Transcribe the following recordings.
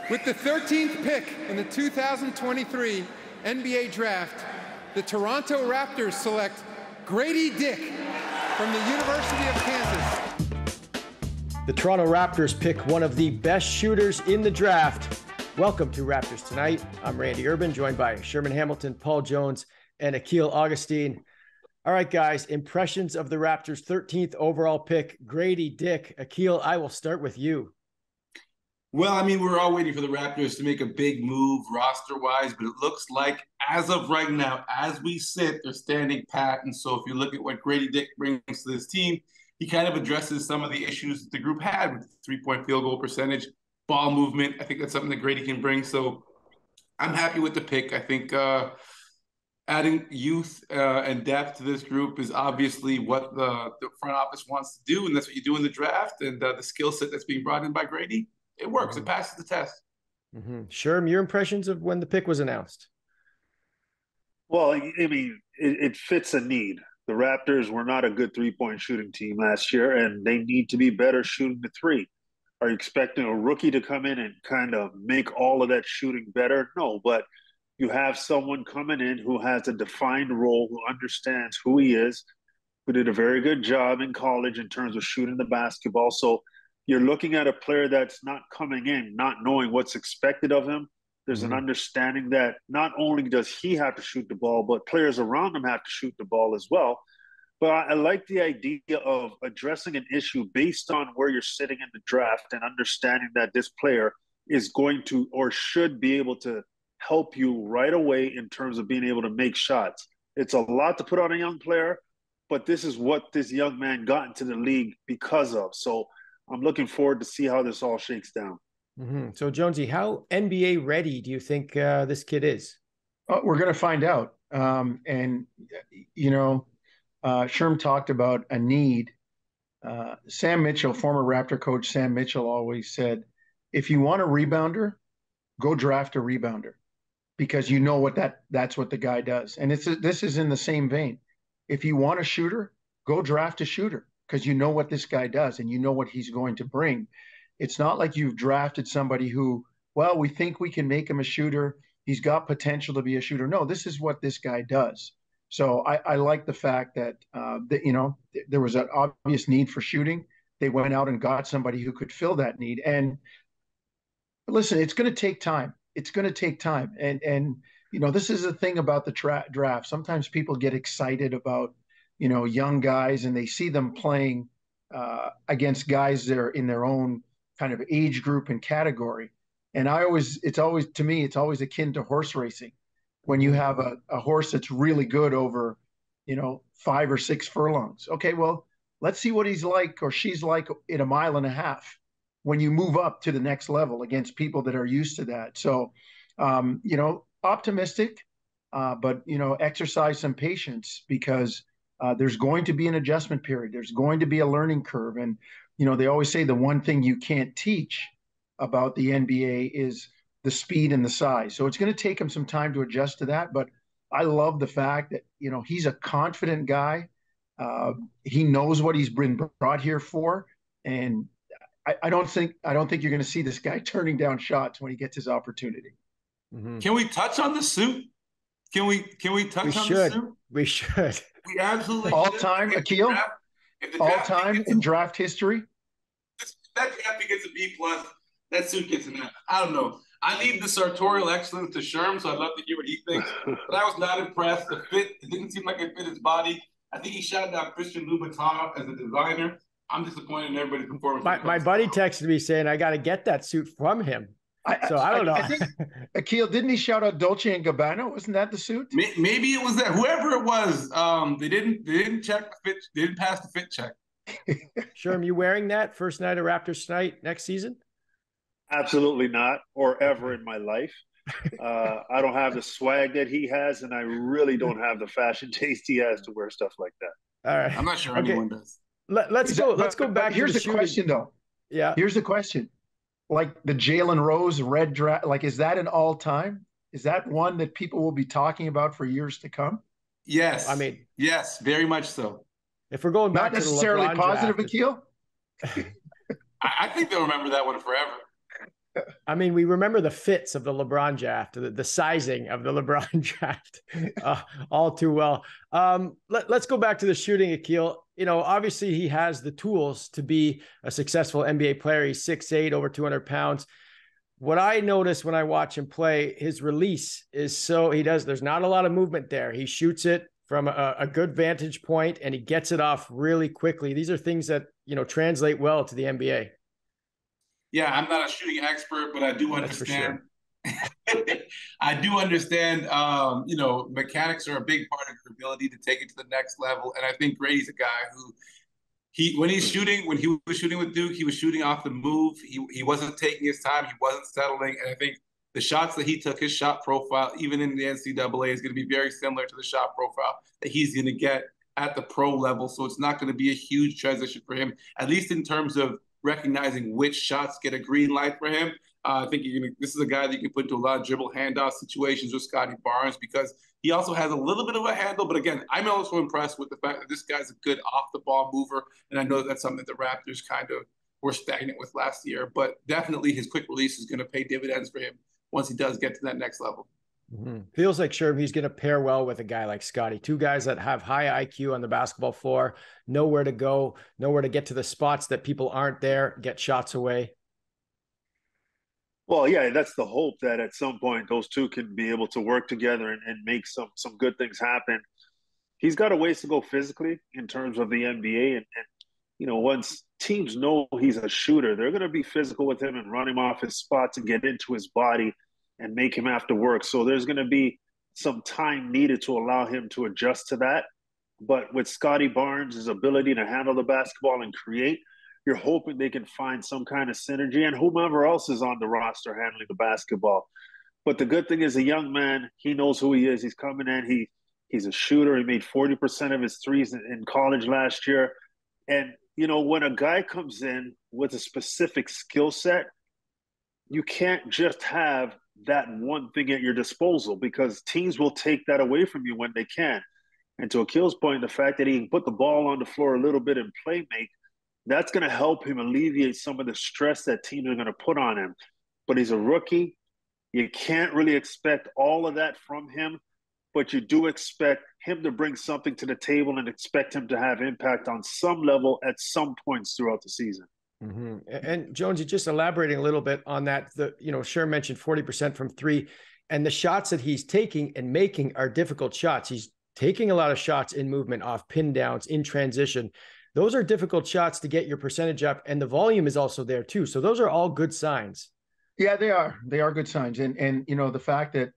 With the 13th pick in the 2023 NBA Draft, the Toronto Raptors select Gradey Dick from the University of Kansas. The Toronto Raptors pick one of the best shooters in the draft. Welcome to Raptors Tonight. I'm Randy Urban, joined by Sherman Hamilton, Paul Jones, and Akil Augustine. All right, guys, impressions of the Raptors' 13th overall pick, Gradey Dick. Akil, I will start with you. Well, I mean, we're all waiting for the Raptors to make a big move roster-wise, but it looks like as of right now, as we sit, they're standing pat. And so if you look at what Gradey Dick brings to this team, he kind of addresses some of the issues that the group had with three-point field goal percentage, ball movement. I think that's something that Gradey can bring. So I'm happy with the pick. I think adding youth and depth to this group is obviously what the front office wants to do, and that's what you do in the draft. And the skill set that's being brought in by Gradey, it works. Mm-hmm. It passes the test. Mm-hmm. Sherm, your impressions of when the pick was announced? Well, I mean, it fits a need. The Raptors were not a good three-point shooting team last year, and they need to be better shooting the three. Are you expecting a rookie to come in and kind of make all of that shooting better? No, but you have someone coming in who has a defined role, who understands who he is, who did a very good job in college in terms of shooting the basketball. So you're looking at a player that's not coming in, not knowing what's expected of him. There's an understanding that not only does he have to shoot the ball, but players around him have to shoot the ball as well. But I like the idea of addressing an issue based on where you're sitting in the draft and understanding that this player is going to or should be able to help you right away in terms of being able to make shots. It's a lot to put on a young player, but this is what this young man got into the league because of. So I'm looking forward to see how this all shakes down. Mm-hmm. So, Jonesy, how NBA ready do you think this kid is? We're going to find out. Sherm talked about a need. Sam Mitchell, former Raptor coach Sam Mitchell, always said, if you want a rebounder, go draft a rebounder, because you know that's what the guy does. And this is in the same vein. If you want a shooter, go draft a shooter, because you know what this guy does and you know what he's going to bring. It's not like you've drafted somebody who, well, we think we can make him a shooter. He's got potential to be a shooter. No, this is what this guy does. So I like the fact that, there was an obvious need for shooting. They went out and got somebody who could fill that need. And listen, it's going to take time. It's going to take time. And this is the thing about the draft. Sometimes people get excited about, young guys, and they see them playing against guys that are in their own kind of age group and category. And it's always akin to horse racing. When you have a horse that's really good over, 5 or 6 furlongs. Okay, well, let's see what he's like or she's like in 1.5 miles when you move up to the next level against people that are used to that. So, optimistic, but, exercise some patience, because there's going to be an adjustment period. There's going to be a learning curve. And, they always say the one thing you can't teach about the NBA is the speed and the size. So it's going to take him some time to adjust to that. But I love the fact that, he's a confident guy. He knows what he's been brought here for. And I don't think you're going to see this guy turning down shots when he gets his opportunity. Mm-hmm. Can we touch on the suit? Can we touch on the suit? We should. We absolutely all-time, Akil? All-time in draft history? That draft gets a B+. That suit gets an F. I don't know. I leave the sartorial excellence to Sherm, so I'd love to hear what he thinks. But I was not impressed. The fit, it didn't seem like it fit his body. I think he shot down Christian Louboutin as a designer. I'm disappointed in everybody's performance. My buddy texted me saying, I got to get that suit from him. I don't know. I think, Akil, didn't he shout out Dolce & Gabbana? Wasn't that the suit? Maybe it was that. Whoever it was, they didn't check the fit. They didn't pass the fit check. Sherm, you wearing that first night of Raptors Tonight next season? Absolutely not, or ever in my life. I don't have the swag that he has, and I really don't have the fashion taste he has to wear stuff like that. All right. I'm not sure anyone does. Let's go back. Here's the question, though. Yeah. Here's the question. Like the Jalen Rose red draft, like, is that an all-time? Is that one that people will be talking about for years to come? Yes. I mean, yes, very much so. If we're going back not necessarily to the LeBron positive, draft, Akil. I think they'll remember that one forever. I mean, we remember the fits of the LeBron draft, the sizing of the LeBron draft all too well. Let's go back to the shooting, Akil. You know, obviously he has the tools to be a successful NBA player. He's 6'8", over 200 pounds. What I notice when I watch him play, his release is there's not a lot of movement there. He shoots it from a good vantage point and he gets it off really quickly. These are things that, you know, translate well to the NBA. Yeah, I'm not a shooting expert, but I do understand. Sure. I do understand. You know, mechanics are a big part of your ability to take it to the next level. And I think Gradey's a guy who when he was shooting with Duke, he was shooting off the move. He wasn't taking his time. He wasn't settling. And I think the shots that he took, his shot profile, even in the NCAA, is going to be very similar to the shot profile that he's going to get at the pro level. So it's not going to be a huge transition for him, at least in terms of recognizing which shots get a green light for him. I think this is a guy that you can put into a lot of dribble handoff situations with Scotty Barnes because he also has a little bit of a handle. But again, I'm also impressed with the fact that this guy's a good off-the-ball mover, and I know that's something that the Raptors kind of were stagnant with last year. But definitely his quick release is going to pay dividends for him once he does get to that next level. Mm-hmm. Feels like Sherman, he's going to pair well with a guy like Scotty. Two guys that have high IQ on the basketball floor, know where to go, know where to get to the spots that people aren't there, get shots away. Well, yeah, that's the hope that at some point those two can be able to work together and make some good things happen. He's got a ways to go physically in terms of the NBA. And you know, once teams know he's a shooter, they're going to be physical with him and run him off his spots and get into his body and make him have to work. So there's going to be some time needed to allow him to adjust to that. But with Scotty Barnes' ability to handle the basketball and create, you're hoping they can find some kind of synergy and whomever else is on the roster handling the basketball. But the good thing is a young man, he knows who he is. He's coming in. He's a shooter. He made 40% of his threes in college last year. And, you know, when a guy comes in with a specific skill set, you can't just have that one thing at your disposal because teams will take that away from you when they can. And to Akil's point, the fact that he can put the ball on the floor a little bit and play make, that's going to help him alleviate some of the stress that teams are going to put on him. But he's a rookie. You can't really expect all of that from him, but you do expect him to bring something to the table and expect him to have impact on some level at some points throughout the season. Mm-hmm. And Jonesy, just elaborating a little bit on that, Sherman mentioned 40% from three, and the shots that he's taking and making are difficult shots. He's taking a lot of shots in movement off pin downs in transition. Those are difficult shots to get your percentage up, and the volume is also there too. So those are all good signs. Yeah, they are. They are good signs. And you know, the fact that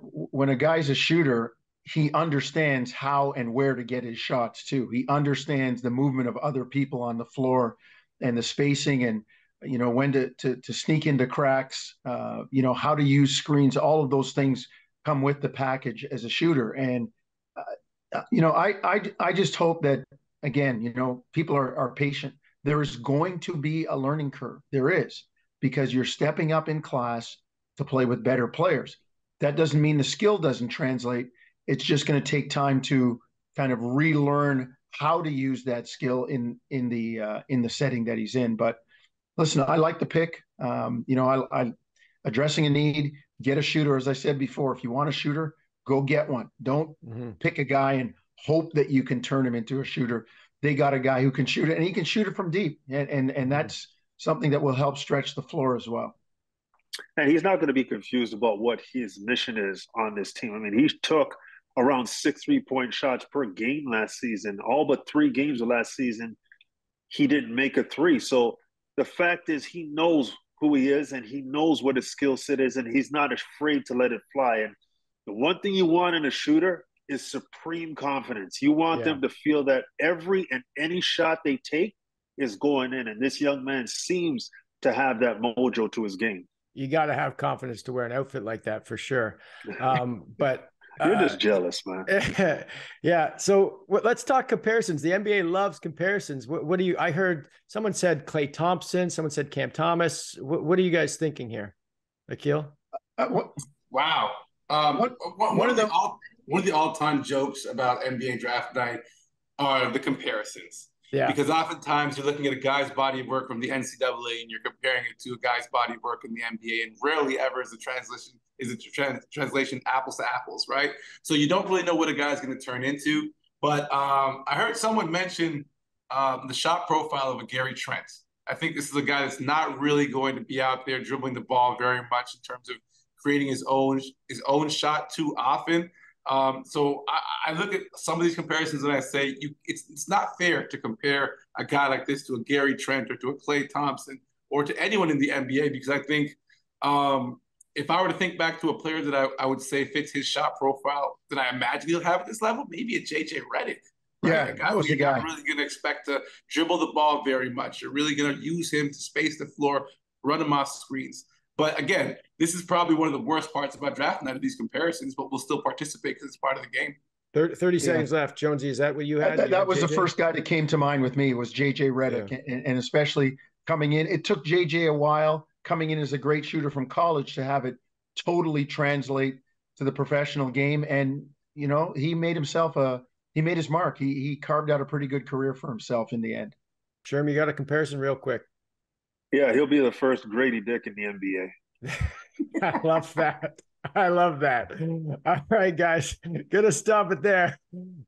when a guy's a shooter, he understands how and where to get his shots too. He understands the movement of other people on the floor and the spacing and, you know, when to sneak into cracks, you know, how to use screens. All of those things come with the package as a shooter. And, you know, I just hope that, again, you know, people are patient. There is going to be a learning curve. There is, because you're stepping up in class to play with better players. That doesn't mean the skill doesn't translate. It's just going to take time to kind of relearn how to use that skill in the setting that he's in. But listen, I like the pick. You know, I addressing a need, get a shooter. As I said before, if you want a shooter, go get one. Don't pick a guy and hope that you can turn him into a shooter. They got a guy who can shoot it, and he can shoot it from deep, and that's something that will help stretch the floor as well. And he's not going to be confused about what his mission is on this team. I mean, he took around 6 3-point shots per game last season. All but 3 games of last season, he didn't make a three. So the fact is he knows who he is and he knows what his skill set is, and he's not afraid to let it fly. And the one thing you want in a shooter is supreme confidence. You want them to feel that every and any shot they take is going in. And this young man seems to have that mojo to his game. You got to have confidence to wear an outfit like that for sure. But you're just jealous, man. Yeah. So let's talk comparisons. The NBA loves comparisons. What do you? I heard someone said Klay Thompson. Someone said Cam Thomas. What are you guys thinking here, Akil? Wow. One of the all-time jokes about NBA draft night are the comparisons. Yeah. Because oftentimes you're looking at a guy's body of work from the NCAA and you're comparing it to a guy's body of work in the NBA, and rarely ever is the translation apples to apples, right? So you don't really know what a guy's going to turn into. But I heard someone mention the shot profile of a Gary Trent. I think this is a guy that's not really going to be out there dribbling the ball very much in terms of creating his own shot too often. So I look at some of these comparisons and I say it's not fair to compare a guy like this to a Gary Trent or to a Klay Thompson or to anyone in the NBA, because I think if I were to think back to a player that I would say fits his shot profile that I imagine he'll have at this level, maybe a JJ Redick. Right? Yeah, a guy who you're not really going to expect to dribble the ball very much. You're really going to use him to space the floor, run him off screens. But again, this is probably one of the worst parts about drafting out of these comparisons, but we'll still participate because it's part of the game. 30 seconds left. Jonesy, is that what you had? That was JJ? The first guy that came to mind with me was JJ Redick. Yeah. And especially coming in, it took JJ a while coming in as a great shooter from college to have it totally translate to the professional game. And, you know, he made his mark. He carved out a pretty good career for himself in the end. Sherman, you got a comparison real quick? Yeah, he'll be the first Gradey Dick in the NBA. I love that. I love that. All right, guys, gonna stop it there.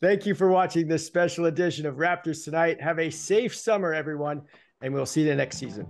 Thank you for watching this special edition of Raptors Tonight. Have a safe summer, everyone, and we'll see you next season.